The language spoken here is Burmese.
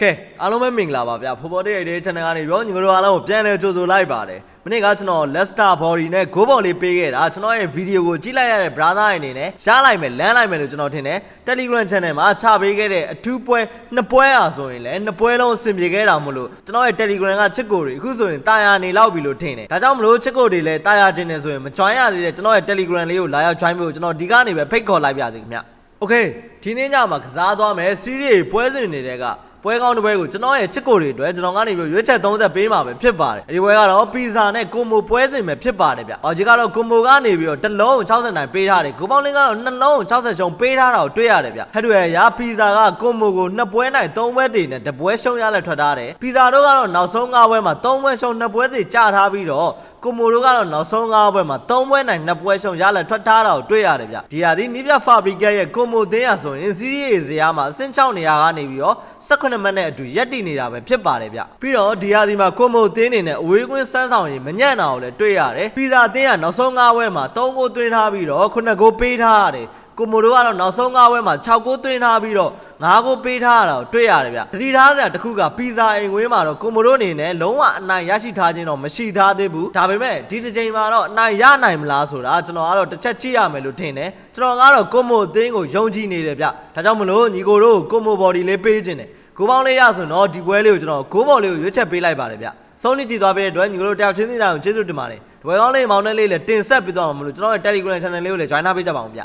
ကဲအားလုံးပဲမင်္ဂလာပါဗျာဖော်ဖော်တဲ့တဲ့ channel ကနေပြောညီတို့အားလုံးကိုပြန်လဲကြိုဆိုလိုက်ပါတယ်မနေ့ကကျွန်တော် Leicester Body နဲ့ goal ball လေးပေးခဲ့တာကျွန်တော်ရဲ့ video ကိုကြည့်လိုက်ရတဲ့ brother အနေနဲ့ရှားလိုက်မယ်လမ်းလိုက်မယ်လို့ကျွန်တော်ထင်တယ် Telegram channel မှာချပေးခဲ့တဲ့အထူးပွဲနှစ်ပွဲအားဆိုရင်လည်းနှစ်ပွဲလုံးအဆင်ပြေခဲ့တာမို့လို့ကျွန်တော်ရဲ့ Telegram ကချစ်ကိုတွေအခုဆိုရင်တာယာနေလောက်ပြီလို့ထင်တယ်ဒါကြောင့်မလို့ချစ်ကိုတွေလည်းတာယာခြင်းနေဆိုရင်မ join ရသေးတဲ့ကျွန်တော်ရဲ့ Telegram လေးကိုလာရောက် join ဖို့ကျွန်တော်ဒီကနေပဲဖိတ်ခေါ်လိုက်ပါစီခင်ဗျ Okay ဒီနေ့ညမှာကစားသွားမယ် series ပွဲစဉ်တွေကပွဲကောင်းတစ်ပွဲကိုကျွန်တော်ရဲ့ချစ်ကိုတွေအတွက်ကျွန်တော်ကနေပြီးရွေးချက်30ပေးမှာပဲဖြစ်ပါတယ်ဒီပွဲကတော့ပီဇာနဲ့ကွန်ဘိုပွဲစဉ်ပဲဖြစ်ပါတယ်ဗျအော်ဒီကတော့ကွန်ဘိုကနေပြီးတော့တစ်လုံး60နိုင်ပေးထားတယ်ဂိုးပေါင်းလင်းကတော့နှလုံး60ရှုံးပေးထားတာကိုတွေ့ရတယ်ဗျဟဲ့တွေ့ရပီဇာကကွန်ဘိုကို2ပွဲနိုင်3ပွဲတည်နဲ့1ပွဲရှုံးရလဲထွက်ထားတယ်ပီဇာတို့ကတော့နောက်ဆုံး5ပွဲမှာ3ပွဲရှုံး2ပွဲတည်ကျထားပြီးတော့ကွန်ဘိုတို့ကတော့နောက်ဆုံး5ပွဲမှာ3ပွဲနိုင်2ပွဲရှုံးရလဲထွက်ထားတာကိုတွေ့ရတယ်ဗျဒီဟာဒီနီးပြဖာဘရီကက်ရဲ့ကွန်ဘိုသင်းရဆိုရင်စီးရီးဇရာမှာအဆင့်6နေရာကနေပြီးတော့18မိနစ်အတူရက်တည်နေတာပဲဖြစ်ပါတယ်ဗျပြီးတော့ဒီဟာဒီမှာကွန်ဘိုသင်းနေနဲ့အဝေးကွင်းစမ်းဆောင်ရင်မညံ့တာကိုလည်းတွေ့ရတယ်ပီဇာသင်းကနောက်ဆုံး5ပွဲမှာ3ဂိုးသွင်းထားပြီးတော့9ဂိုးပေးထားရတယ်ကွန်ဘိုတို့ကတော့နောက်ဆုံး5ပွဲမှာ6ဂိုးသွင်းထားပြီးတော့9ဂိုးပေးထားတာကိုတွေ့ရတယ်ဗျသတိထားစရာတစ်ခုကပီဇာအိမ်ဝင်းမှာတော့ကွန်ဘိုတို့အနေနဲ့လုံးဝအနိုင်ရရှိထားခြင်းတော့မရှိသားသေးဘူးဒါပေမဲ့ဒီတစ်ချိန်မှာတော့အနိုင်ရနိုင်မလားဆိုတာကျွန်တော်ကတော့တစ်ချက်ကြည့်ရမယ်လို့ထင်တယ်ကျွန်တော်ကတော့ကွန်ဘိုအသင်းကိုယုံကြည်နေတယ်ဗျဒါကြောင့်မလို့ညီကိုတို့ကွန်ဘိုဘော်ဒီလေးပေးခြင်းတယ်ကိုပေါင်းလေးရဆိုတော့ဒီပွဲလေးကိုကျွန်တော်ဂိုးဘော်လေးကိုရွေးချက်ပေးလိုက်ပါတယ်ဗျဆုံးနေကြည့်သွားပေးတဲ့အတွက်ညီကိုတို့တယောက်ချင်းစီတိုင်းကိုကျေးဇူးတင်ပါတယ်ဒီပွဲကောင်းလေးမောင်နှက်လေးလည်းတင်ဆက်ပေးသွားမှာမလို့ကျွန်တော်ရဲ့ Telegram channel လေးကိုလည်း join ထားပေးကြပါဦးဗျ